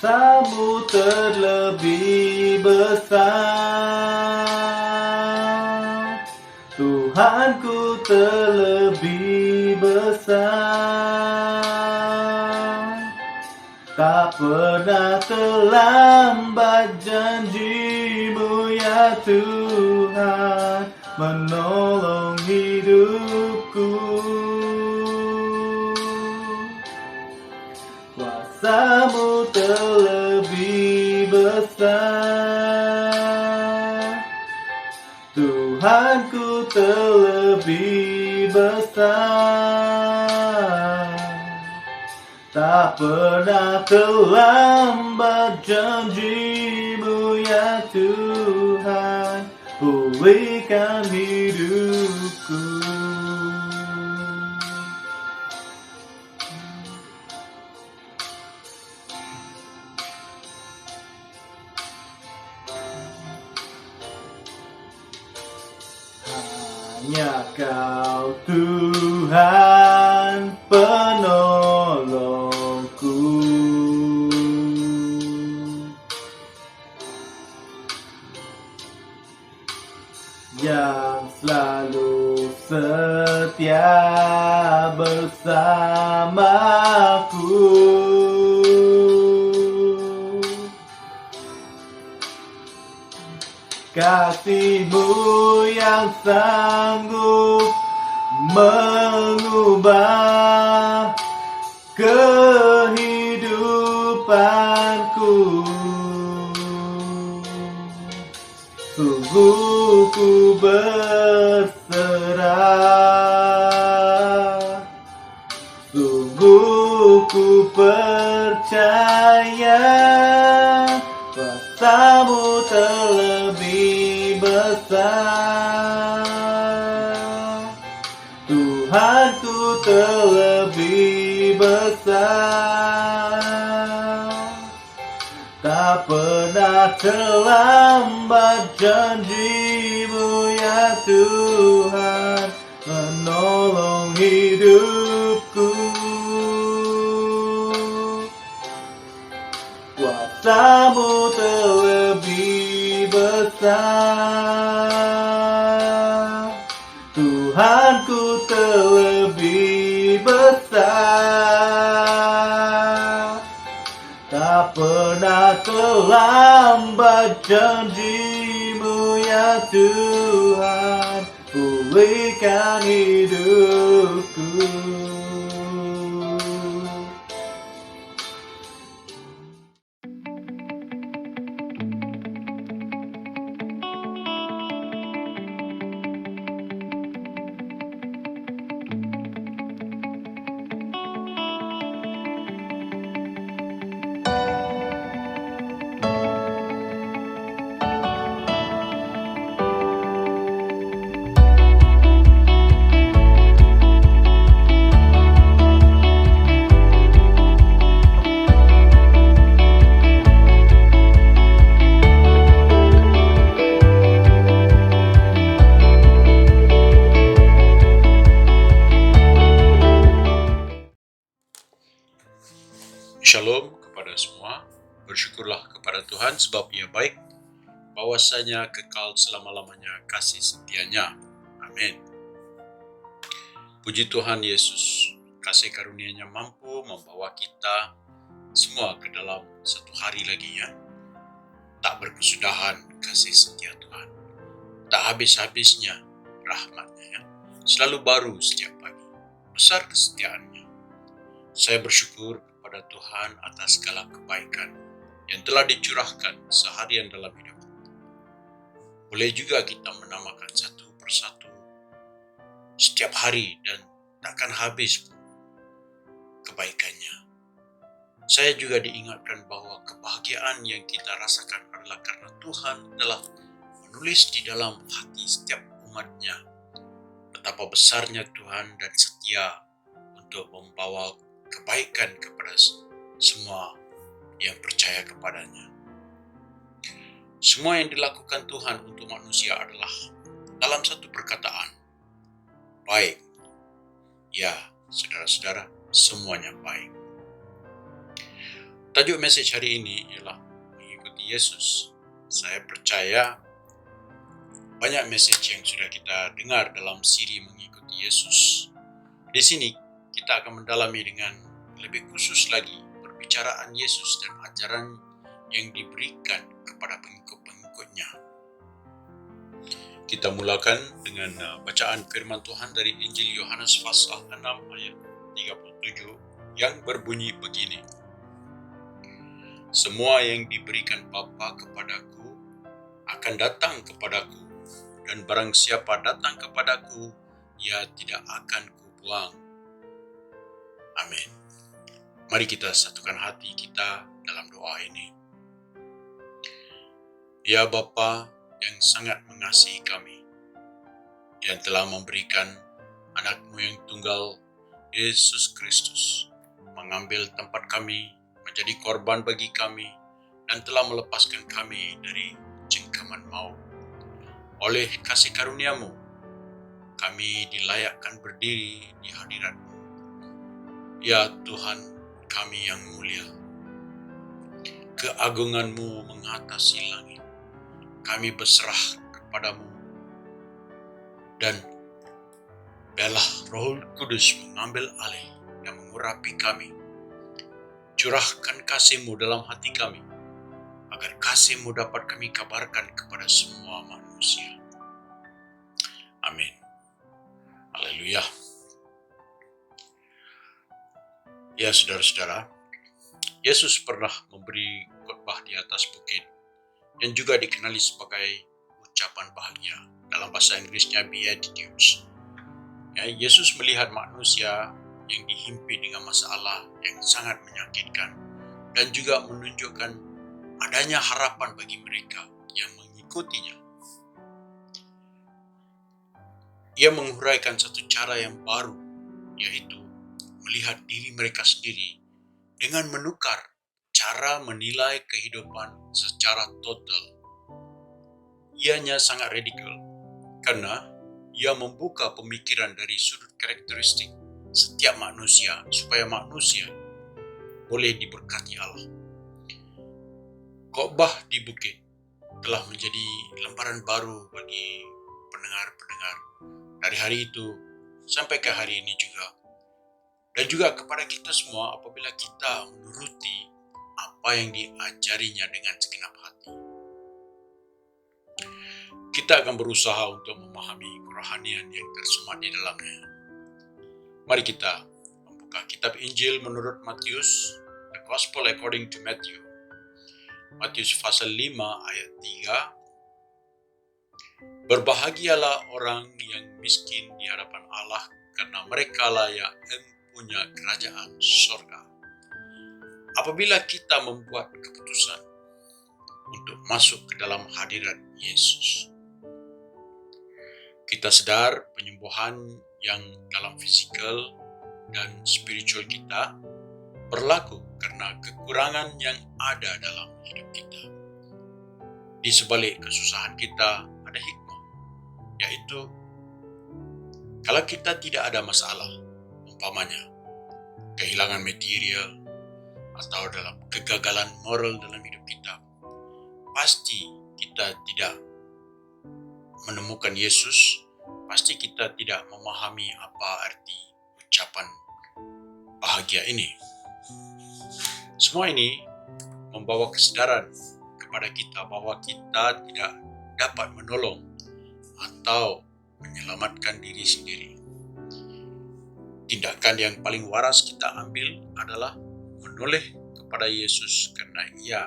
Kuasamu terlebih besar, Tuhanku terlebih besar. Tak pernah terlambat janjimu ya Tuhan menolong hidupku. Kuasamu terlebih besar, Tuhanku terlebih besar. Tak pernah terlambat janjimu ya Tuhan, pulihkan hidupku. Hanya Kau Tuhan penolongku, yang selalu setia bersamaku. Kasih-Mu yang sanggup mengubah kehidupanku. Sungguh ku berserah, sungguh ku percaya, kuasa-Mu terlebih besar, Tuhanku terlebih besar. Tak pernah terlambat janji-Mu ya Tuhan menolong hidupku. Kuasa-Mu terlebih besar, Tuhanku terlebih besar. Tak pernah terlambat janji-Mu ya Tuhan, pulihkan hidupku. Shalom kepada semua. Bersyukurlah kepada Tuhan sebab Ia baik, bahwasanya kekal selama-lamanya kasih setianya. Amin. Puji Tuhan Yesus, kasih karunia-Nya mampu membawa kita semua ke dalam satu hari lagi ya. Tak berkesudahan kasih setia Tuhan, tak habis-habisnya rahmat-Nya ya. Selalu baru setiap pagi, besar kesetiaan-Nya. Saya bersyukur kepada Tuhan atas segala kebaikan yang telah dicurahkan seharian dalam hidup. Boleh juga kita menamakan satu persatu setiap hari dan takkan habis kebaikannya. Saya juga diingatkan bahwa kebahagiaan yang kita rasakan adalah karena Tuhan telah menulis di dalam hati setiap umat-Nya betapa besarnya Tuhan dan setia untuk membawa kebaikan kepada semua yang percaya kepadanya. Semua yang dilakukan Tuhan untuk manusia adalah dalam satu perkataan, baik. Ya, saudara-saudara, semuanya baik. Tajuk message hari ini ialah mengikuti Yesus. Saya percaya banyak message yang sudah kita dengar dalam siri mengikuti Yesus. Di sini kita akan mendalami dengan lebih khusus lagi perbicaraan Yesus dan ajaran yang diberikan kepada pengikut-pengikutnya. Kita mulakan dengan bacaan firman Tuhan dari Injil Yohanes pasal 6 ayat 37 yang berbunyi begini. Semua yang diberikan Bapa kepadaku akan datang kepadaku, dan barang siapa datang kepadaku, ia tidak akan kubuang. Amin. Mari kita satukan hati kita dalam doa ini. Ya Bapa yang sangat mengasihi kami, yang telah memberikan anak-Mu yang tunggal, Yesus Kristus, mengambil tempat kami, menjadi korban bagi kami, dan telah melepaskan kami dari cengkaman maut. Oleh kasih karunia-Mu, kami dilayakkan berdiri di hadirat-Mu. Ya Tuhan kami yang mulia, keagungan-Mu mengatasi langit. Kami berserah kepadamu, dan biarlah Roh Kudus mengambil alih dan mengurapi kami. Curahkan kasih-Mu dalam hati kami, agar kasih-Mu dapat kami kabarkan kepada semua manusia. Amin. Haleluya. Ya saudara-saudara, Yesus pernah memberi khotbah di atas bukit yang juga dikenali sebagai ucapan bahagia. Dalam bahasa Inggrisnya Beatitudes. Ya, Yesus melihat manusia yang dihimpit dengan masalah yang sangat menyakitkan dan juga menunjukkan adanya harapan bagi mereka yang mengikutinya. Ia menguraikan satu cara yang baru, yaitu melihat diri mereka sendiri dengan menukar cara menilai kehidupan secara total. Ianya sangat radikal karena ia membuka pemikiran dari sudut karakteristik setiap manusia supaya manusia boleh diberkati Allah. Khotbah di bukit telah menjadi lembaran baru bagi pendengar-pendengar dari hari itu sampai ke hari ini juga. Dan juga kepada kita semua apabila kita menuruti apa yang diajarinya dengan segenap hati. Kita akan berusaha untuk memahami kerohanian yang tersemat di dalamnya. Mari kita membuka kitab Injil menurut Matius, The Gospel according to Matthew. Matius pasal 5 ayat 3. Berbahagialah orang yang miskin di hadapan Allah, karena merekalah yang punya kerajaan sorga. Apabila kita membuat keputusan untuk masuk ke dalam hadirat Yesus, kita sadar penyembuhan yang dalam fisikal dan spiritual kita berlaku karena kekurangan yang ada dalam hidup kita. Di sebalik kesusahan kita ada hikmah, yaitu kalau kita tidak ada masalah, umpamanya kehilangan material atau dalam kegagalan moral dalam hidup kita, pasti kita tidak menemukan Yesus, pasti kita tidak memahami apa arti ucapan bahagia ini. Semua ini membawa kesadaran kepada kita bahwa kita tidak dapat menolong atau menyelamatkan diri sendiri. Tindakan yang paling waras kita ambil adalah menoleh kepada Yesus, karena Ia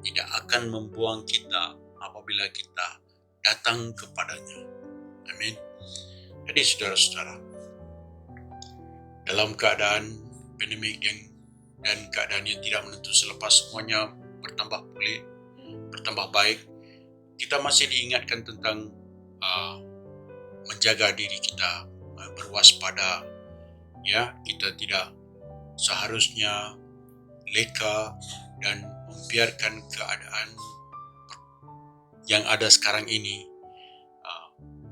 tidak akan membuang kita apabila kita datang kepadanya. Amin. Jadi saudara-saudara, dalam keadaan pandemik dan keadaan yang tidak menentu, selepas semuanya bertambah pulih, bertambah baik, kita masih diingatkan tentang menjaga diri kita, berwaspada. Ya, kita tidak seharusnya leka dan membiarkan keadaan yang ada sekarang ini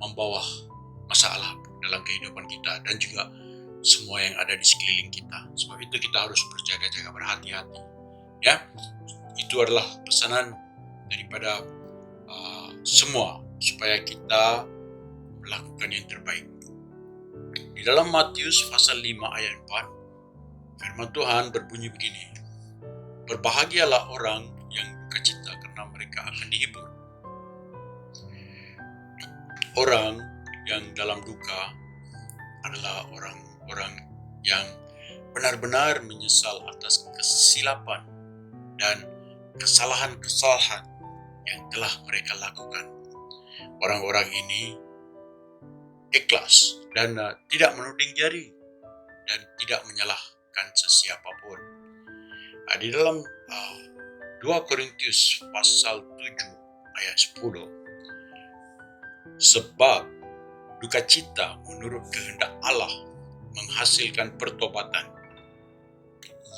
membawa masalah dalam kehidupan kita dan juga semua yang ada di sekeliling kita. Sebab itu kita harus berjaga-jaga, berhati-hati. Ya, itu adalah pesanan daripada semua supaya kita melakukan yang terbaik. Di dalam Matius pasal 5 ayat 4, firman Tuhan berbunyi begini, berbahagialah orang yang duka cita karena mereka akan dihibur. Orang yang dalam duka adalah orang-orang yang benar-benar menyesal atas kesilapan dan kesalahan-kesalahan yang telah mereka lakukan. Orang-orang ini ikhlas dan tidak menuding jari dan tidak menyalahkan sesiapapun. Di dalam 2 Korintus pasal 7 ayat 10, sebab duka cita menurut kehendak Allah menghasilkan pertobatan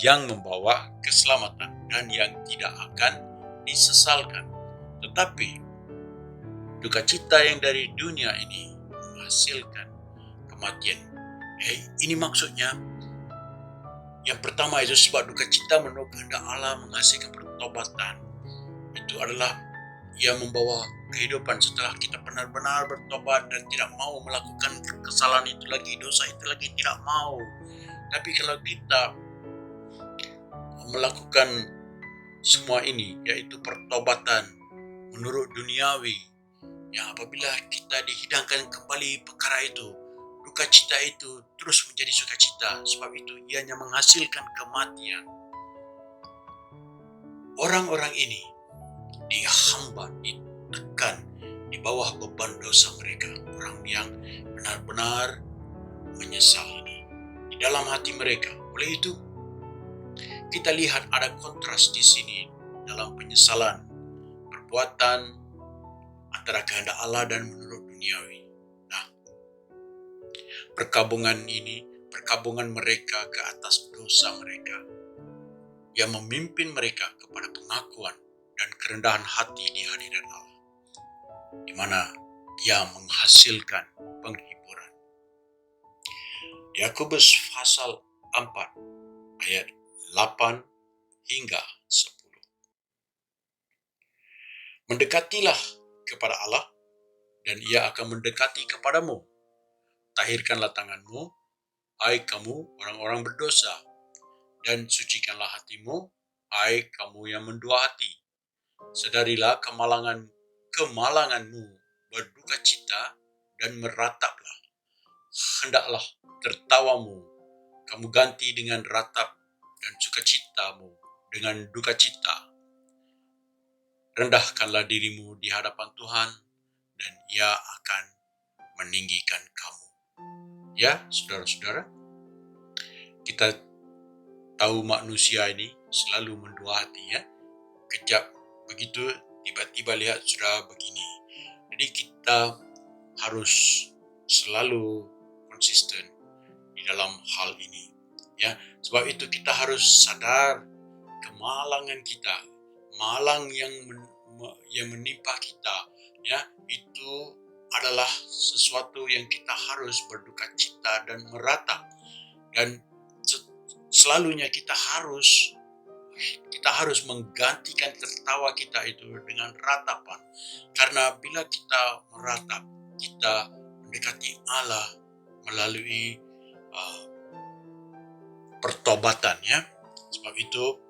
yang membawa keselamatan dan yang tidak akan disesalkan. Tetapi duka cita yang dari dunia ini menghasilkan kematian. Ini maksudnya yang pertama itu sebab duka cita menurut kehendak Allah menghasilkan pertobatan. Itu adalah ia membawa kehidupan setelah kita benar-benar bertobat dan tidak mau melakukan kesalahan itu lagi, dosa itu lagi, tidak mau. Tapi kalau kita melakukan semua ini, yaitu pertobatan menurut duniawi, yang apabila kita dihidangkan kembali perkara itu, duka cita itu terus menjadi sukacita, sebab itu ianya menghasilkan kematian. Orang-orang ini dihambat, ditekan di bawah beban dosa mereka. Orang yang benar-benar menyesal di dalam hati mereka. Oleh itu, kita lihat ada kontras di sini dalam penyesalan perbuatan antara kehendak Allah dan menurut duniawi. Nah, perkabungan mereka ke atas dosa mereka, yang memimpin mereka kepada pengakuan dan kerendahan hati di hadirat Allah, di mana ia menghasilkan penghiburan. Yakobus pasal 4 ayat 8 hingga 10. Mendekatilah kepada Allah dan ia akan mendekati kepadamu. Tahirkanlah tanganmu, hai kamu orang-orang berdosa, dan sucikanlah hatimu, hai kamu yang mendua hati. Sadarilah kemalanganmu, berduka cita dan merataplah. Hendaklah tertawamu kamu ganti dengan ratap dan sukacitamu dengan duka cita. Rendahkanlah dirimu di hadapan Tuhan dan ia akan meninggikan kamu. Ya, saudara-saudara, kita tahu manusia ini selalu mendua hati, ya. Kejap begitu tiba-tiba lihat sudah begini. Jadi kita harus selalu konsisten di dalam hal ini, ya. Sebab itu kita harus sadar kemalangan kita, malang yang menimpa kita, ya, itu adalah sesuatu yang kita harus berduka cita dan meratap, dan selalunya kita harus menggantikan tertawa kita itu dengan ratapan. Karena bila kita meratap, kita mendekati Allah melalui pertobatan, ya. Sebab itu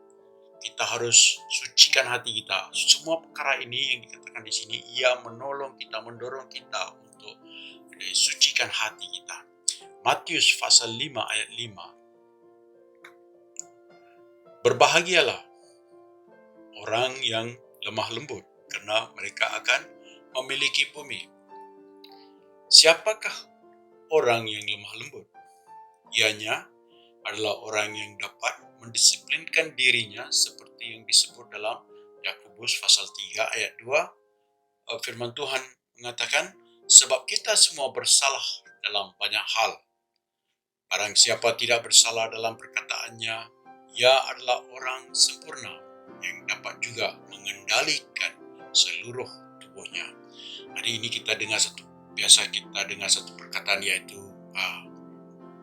kita harus sucikan hati kita. Semua perkara ini yang dikatakan di sini, ia menolong kita, mendorong kita untuk sucikan hati kita. Matius pasal 5 ayat 5. Berbahagialah orang yang lemah lembut, karena mereka akan memiliki bumi. Siapakah orang yang lemah lembut? Ianya adalah orang yang dapat mendisiplinkan dirinya seperti yang disebut dalam Yakobus pasal 3 ayat 2. Firman Tuhan mengatakan, sebab kita semua bersalah dalam banyak hal. Barang siapa tidak bersalah dalam perkataannya, ia adalah orang sempurna yang dapat juga mengendalikan seluruh tubuhnya. Hari ini biasa kita dengar satu perkataan, yaitu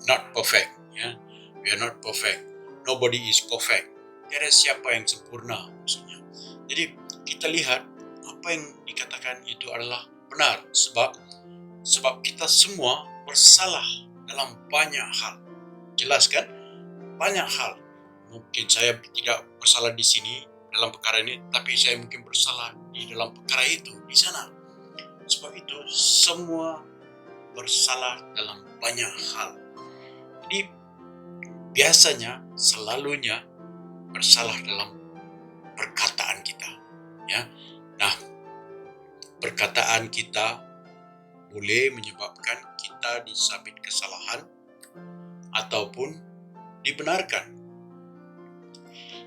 not perfect, ya. We are not perfect. Nobody is perfect. tiada siapa yang sempurna maksudnya. Jadi kita lihat apa yang dikatakan itu adalah benar, sebab kita semua bersalah dalam banyak hal. Jelas kan? Banyak hal. Mungkin saya tidak bersalah di sini dalam perkara ini, tapi saya mungkin bersalah di dalam perkara itu di sana. Sebab itu semua bersalah dalam banyak hal. Jadi biasanya selalunya bersalah dalam perkataan kita, ya. Nah, perkataan kita boleh menyebabkan kita disabit kesalahan ataupun dibenarkan.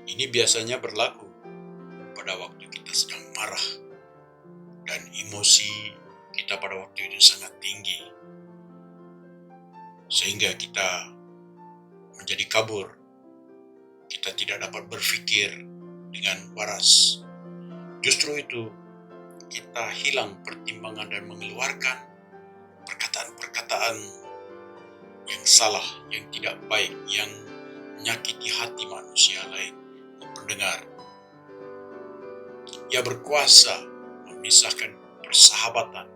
Ini biasanya berlaku pada waktu kita sedang marah dan emosi kita pada waktu itu sangat tinggi, sehingga kita menjadi kabur. Kita tidak dapat berpikir dengan waras. Justru itu kita hilang pertimbangan dan mengeluarkan perkataan-perkataan yang salah, yang tidak baik, yang menyakiti hati manusia lain, pendengar. Ia berkuasa memisahkan persahabatan.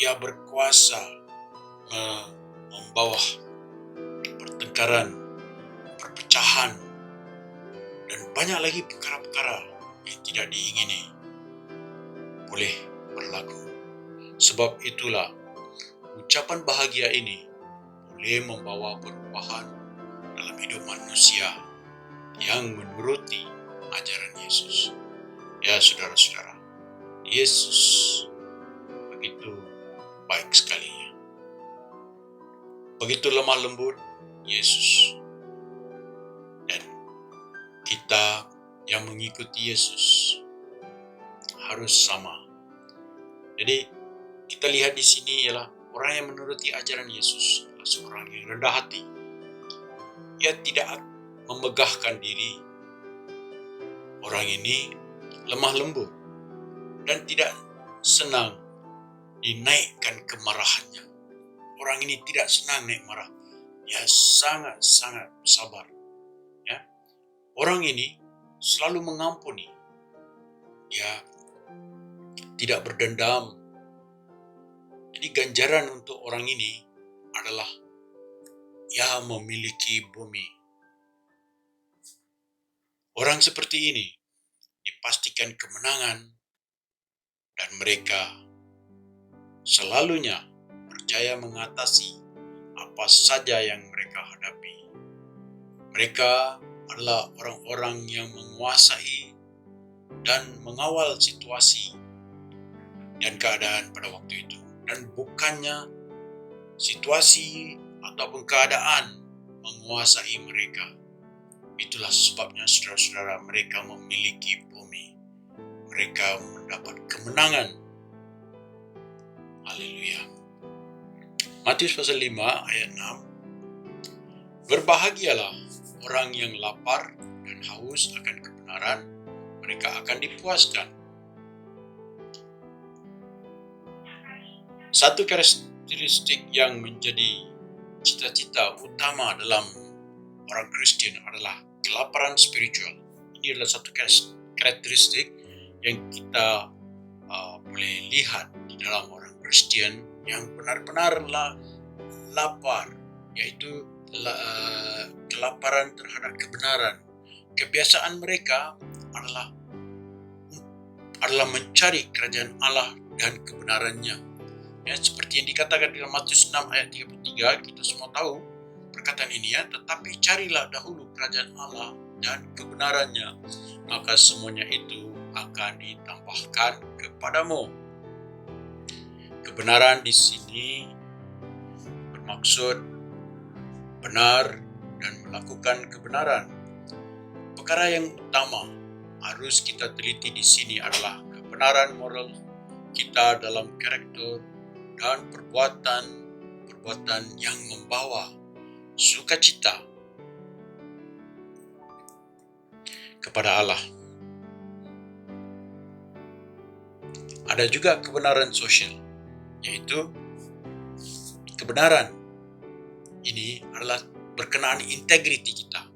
Ia berkuasa membawa pertengkaran, perpecahan, dan banyak lagi perkara-perkara yang tidak diingini boleh berlaku. Sebab itulah ucapan bahagia ini boleh membawa perubahan dalam hidup manusia yang menuruti ajaran Yesus. Ya saudara-saudara, Yesus begitu baik sekali. Begitu lemah lembut Yesus. Dan kita yang mengikuti Yesus harus sama. Jadi kita lihat di sini ialah orang yang menuruti ajaran Yesus adalah seorang yang rendah hati. Ia tidak memegahkan diri. Orang ini lemah lembut dan tidak senang dinaikkan kemarahannya. Orang ini tidak senang naik marah. Dia sangat-sangat sabar. Ya. Orang ini selalu mengampuni. Dia tidak berdendam. Jadi ganjaran untuk orang ini adalah ia memiliki bumi. Orang seperti ini dipastikan kemenangan dan mereka selalunya berjaya mengatasi apa saja yang mereka hadapi. Mereka adalah orang-orang yang menguasai dan mengawal situasi dan keadaan pada waktu itu. Dan bukannya situasi ataupun keadaan menguasai mereka. Itulah sebabnya saudara-saudara, mereka memiliki bumi. Mereka mendapat kemenangan. Haleluya. Matius pasal 5 ayat 6. Berbahagialah orang yang lapar dan haus akan kebenaran, mereka akan dipuaskan. Satu karakteristik yang menjadi cita-cita utama dalam orang Kristen adalah kelaparan spiritual. Ini adalah satu karakteristik yang kita boleh lihat di dalam orang Kristen yang benar-benar lapar, yaitu kelaparan terhadap kebenaran. Kebiasaan mereka adalah mencari kerajaan Allah dan kebenarannya. Ya, seperti yang dikatakan dalam Matius 6 ayat 33, kita semua tahu perkataan ini ya, tetapi carilah dahulu kerajaan Allah dan kebenarannya, maka semuanya itu akan ditambahkan kepadamu. Kebenaran di sini bermaksud benar dan melakukan kebenaran. Perkara yang utama harus kita teliti di sini adalah kebenaran moral kita dalam karakter dan perbuatan yang membawa sukacita kepada Allah. Ada juga kebenaran sosial, yaitu kebenaran ini adalah berkenaan integriti kita.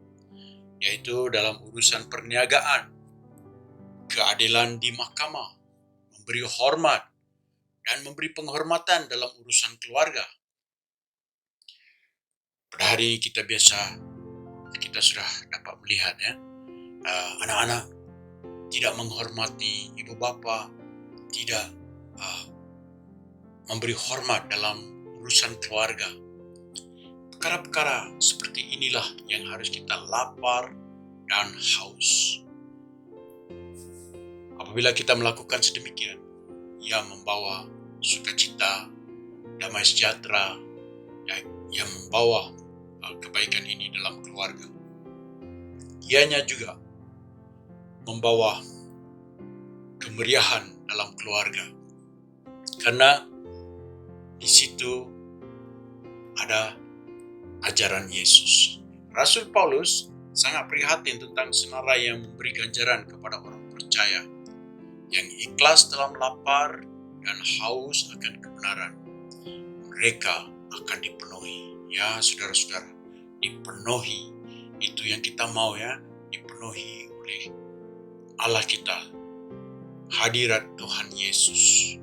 yaitu dalam urusan perniagaan, keadilan di mahkamah, memberi hormat, dan memberi penghormatan dalam urusan keluarga. Pada hari ini kita sudah dapat melihat anak-anak tidak menghormati ibu bapa, tidak memberi hormat dalam urusan keluarga. Perkara-perkara seperti inilah yang harus kita lapar dan haus. Apabila kita melakukan sedemikian, ia membawa sukacita, damai sejahtera, ia membawa kebaikan ini dalam keluarga. Ianya juga membawa kemeriahan dalam keluarga. Karena di situ ada ajaran Yesus. Rasul Paulus sangat prihatin tentang senarai yang memberi ganjaran kepada orang percaya yang ikhlas dalam lapar dan haus akan kebenaran. Mereka akan dipenuhi. Ya, saudara-saudara, dipenuhi. Itu yang kita mau, ya, dipenuhi oleh Allah kita, hadirat Tuhan Yesus.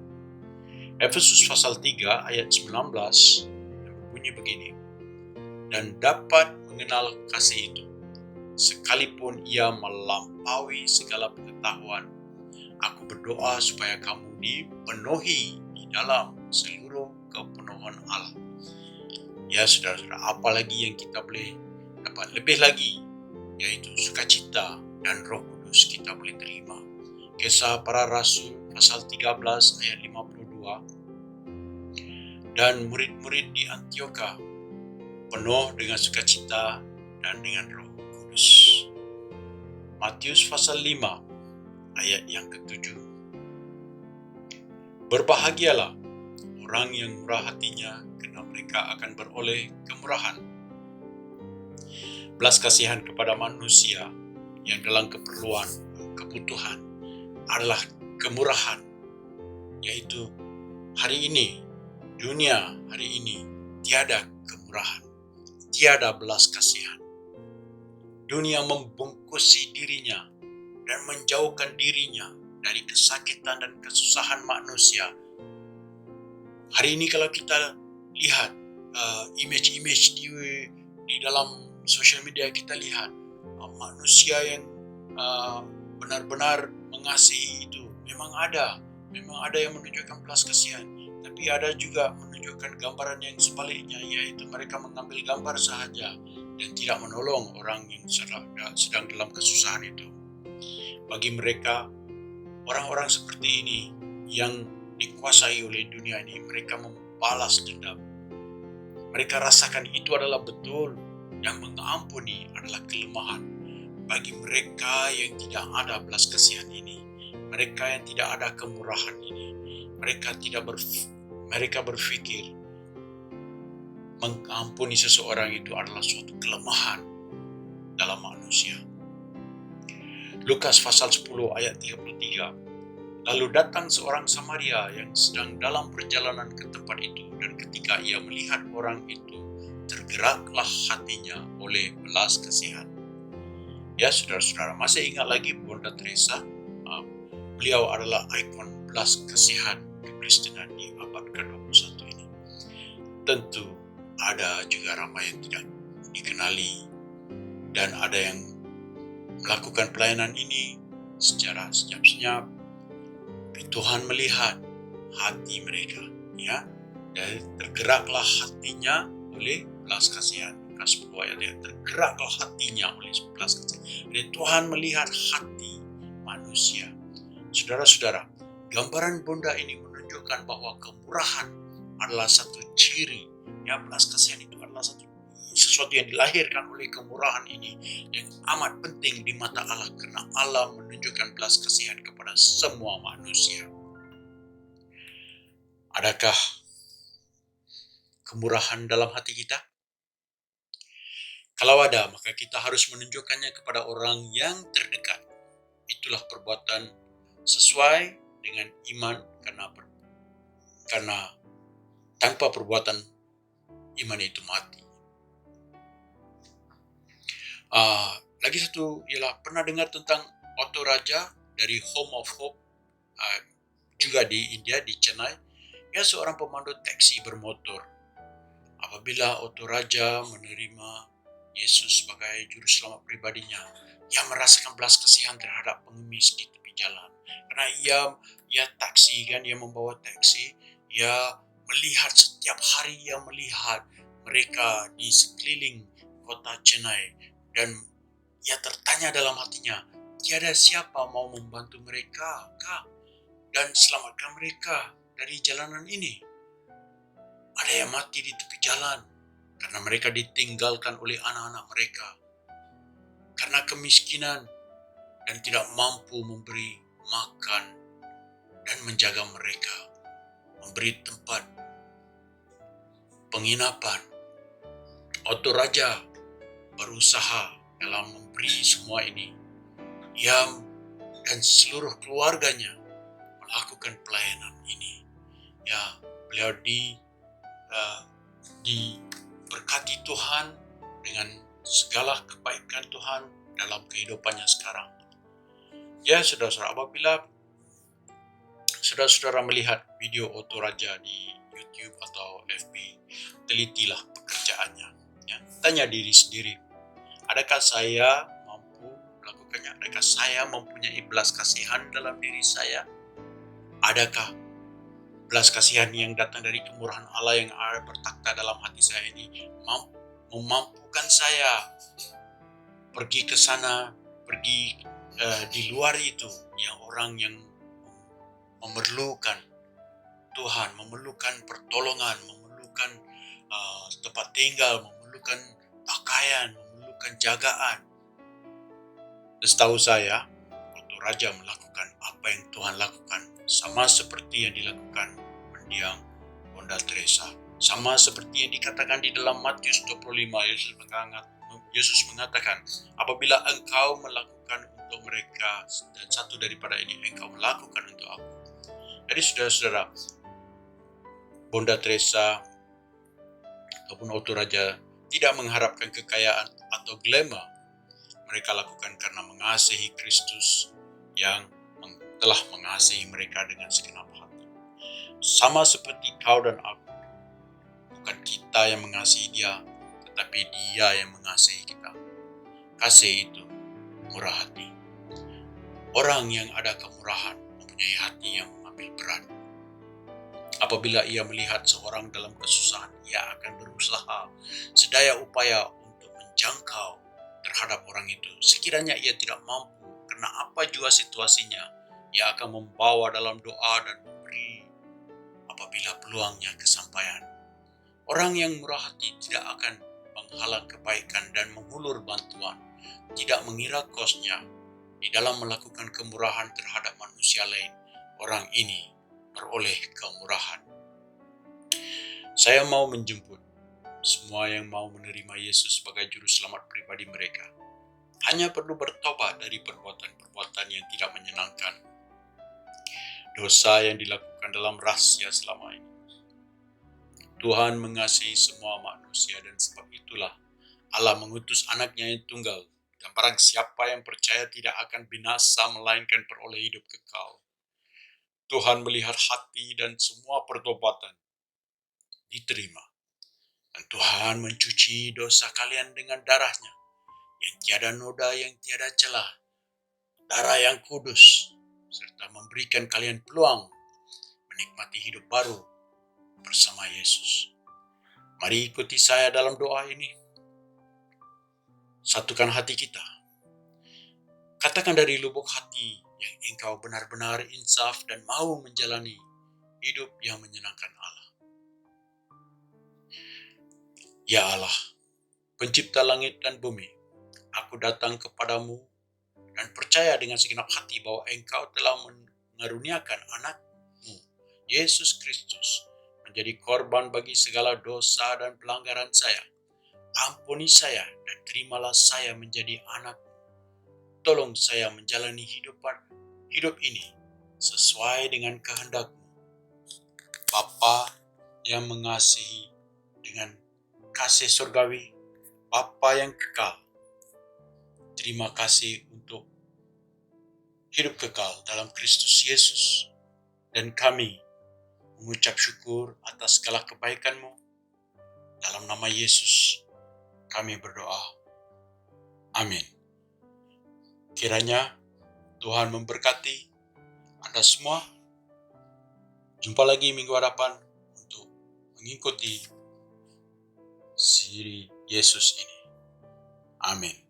Efesus pasal 3 ayat 19 yang berbunyi begini. Dan dapat mengenal kasih itu, sekalipun ia melampaui segala pengetahuan. Aku berdoa supaya kamu dipenuhi di dalam seluruh kepenuhan Allah. Ya, saudara-saudara, apalagi yang kita boleh dapat lebih lagi, yaitu sukacita dan Roh Kudus kita boleh terima. Kisah para Rasul pasal 13 ayat 52. Dan murid-murid di Antiokhia penuh dengan sukacita dan dengan Roh Kudus. Matius pasal 5 ayat yang ke-7. Berbahagialah orang yang murah hatinya, karena mereka akan beroleh kemurahan. Belas kasihan kepada manusia yang dalam keperluan, kebutuhan adalah kemurahan, yaitu hari ini, dunia hari ini tiada kemurahan, tiada belas kasihan. Dunia membungkusi dirinya dan menjauhkan dirinya dari kesakitan dan kesusahan manusia. Hari ini kalau kita lihat image-image di dalam sosial media, kita lihat manusia yang benar-benar mengasihi itu. Memang ada yang menunjukkan belas kasihan, tapi ada juga menunjukkan gambaran yang sebaliknya, yaitu mereka mengambil gambar sahaja dan tidak menolong orang yang sedang dalam kesusahan itu. Bagi mereka, orang-orang seperti ini yang dikuasai oleh dunia ini, mereka membalas dendam. Mereka rasakan itu adalah betul, yang mengampuni adalah kelemahan. Bagi mereka yang tidak ada belas kasihan ini, mereka yang tidak ada kemurahan ini, mereka berpikir mengampuni seseorang itu adalah suatu kelemahan dalam manusia. Lukas pasal 10 ayat 33. Lalu datang seorang Samaria yang sedang dalam perjalanan ke tempat itu, dan ketika ia melihat orang itu, tergeraklah hatinya oleh belas kasihan. Ya, saudara-saudara, masih ingat lagi Bunda Teresa? Beliau adalah ikon belas kasihan kekristenan di abad ke-21 ini. Tentu ada juga ramai yang tidak dikenali, dan ada yang melakukan pelayanan ini secara senyap-senyap. Tuhan melihat hati mereka, ya, dan tergeraklah hatinya oleh belas kasihan. Lukas 10 ayat 3, tergeraklah hatinya oleh belas kasihan. Dan Tuhan melihat hati manusia. Saudara-saudara, gambaran Bunda ini menunjukkan bahwa kemurahan adalah satu ciri, ya, belas kasihan itu adalah sesuatu yang dilahirkan oleh kemurahan ini, yang amat penting di mata Allah, karena Allah menunjukkan belas kasihan kepada semua manusia. Adakah kemurahan dalam hati kita? Kalau ada, maka kita harus menunjukkannya kepada orang yang terdekat. Itulah perbuatan sesuai dengan iman, karena tanpa perbuatan iman itu mati. Lagi satu ialah pernah dengar tentang Otto Raja dari Home of Hope, juga di India, di Chennai. Ia seorang pemandu taksi bermotor. Apabila Otto Raja menerima Yesus sebagai juru selamat pribadinya, ia merasakan belas kasihan terhadap pengemis di tepi jalan. Karena ia taksi kan, ia membawa taksi, ia melihat setiap hari, ia melihat mereka di sekeliling kota Chennai, dan ia tertanya dalam hatinya, tiada siapa mau membantu mereka kah dan selamatkan mereka dari jalanan ini. Ada yang mati di tepi jalan karena mereka ditinggalkan oleh anak-anak mereka, karena kemiskinan dan tidak mampu memberi makan dan menjaga mereka, memberi tempat penginapan. Otto Raja berusaha dalam memberi semua ini. Ia dan seluruh keluarganya melakukan pelayanan ini. Ya, beliau diberkati Tuhan dengan segala kebaikan Tuhan dalam kehidupannya sekarang. Ya, saudara-saudara, apabila saudara-saudara melihat video Otto Raja di YouTube atau FB, telitilah pekerjaannya. Ya, tanya diri sendiri, adakah saya mampu melakukannya? Adakah saya mempunyai belas kasihan dalam diri saya? Adakah belas kasihan yang datang dari kemurahan Allah yang ada bertakhta dalam hati saya ini memampukan saya pergi ke sana, pergi di luar itu, yang orang yang memerlukan Tuhan, memerlukan pertolongan, memerlukan tempat tinggal, memerlukan pakaian, memerlukan jagaan. Dan setahu saya, Otto Raja melakukan apa yang Tuhan lakukan, sama seperti yang dilakukan mendiang Bunda Teresa. Sama seperti yang dikatakan di dalam Matius 25, Yesus mengatakan, apabila engkau melakukan untuk mereka dan satu daripada ini, engkau melakukan untuk aku. Jadi saudara-saudara, Bunda Teresa ataupun Otto Raja tidak mengharapkan kekayaan atau glamour. Mereka lakukan karena mengasihi Kristus yang telah mengasihi mereka dengan segenap hati. Sama seperti kau dan aku, bukan kita yang mengasihi dia, tetapi dia yang mengasihi kita. Kasih itu murah hati. Orang yang ada kemurahan mempunyai hati yang mengambil berat. Apabila ia melihat seorang dalam kesusahan, ia akan berusaha sedaya upaya untuk menjangkau terhadap orang itu. Sekiranya ia tidak mampu, karena apa jua situasinya, ia akan membawa dalam doa dan memberi apabila peluangnya kesampaian. Orang yang murah hati tidak akan menghalang kebaikan dan menghulur bantuan, tidak mengira kosnya di dalam melakukan kemurahan terhadap manusia lain. Orang ini beroleh kemurahan. Saya mau menjemput semua yang mau menerima Yesus sebagai juru selamat pribadi mereka. Hanya perlu bertobat dari perbuatan-perbuatan yang tidak menyenangkan, dosa yang dilakukan dalam rahasia selama ini. Tuhan mengasihi semua manusia, dan sebab itulah Allah mengutus anaknya yang tunggal, dan barang siapa yang percaya tidak akan binasa melainkan peroleh hidup kekal. Tuhan melihat hati dan semua pertobatan diterima. Dan Tuhan mencuci dosa kalian dengan darahnya, yang tiada noda, yang tiada celah, darah yang kudus, serta memberikan kalian peluang menikmati hidup baru bersama Yesus. Mari ikuti saya dalam doa ini. Satukan hati kita. Katakan dari lubuk hati yang engkau benar-benar insaf dan mau menjalani hidup yang menyenangkan Allah. Ya Allah, pencipta langit dan bumi, aku datang kepadamu dan percaya dengan segenap hati bahwa engkau telah mengaruniakan anakmu, Yesus Kristus, menjadi korban bagi segala dosa dan pelanggaran saya. Ampuni saya dan terimalah saya menjadi anak. Tolong saya menjalani hidup ini sesuai dengan kehendak-Mu. Bapa yang mengasihi dengan kasih surgawi, Bapa yang kekal, terima kasih untuk hidup kekal dalam Kristus Yesus. Dan kami mengucap syukur atas segala kebaikan-Mu. Dalam nama Yesus kami berdoa. Amin. Kiranya Tuhan memberkati Anda semua. Jumpa lagi minggu hadapan untuk mengikuti siri Yesus ini. Amin.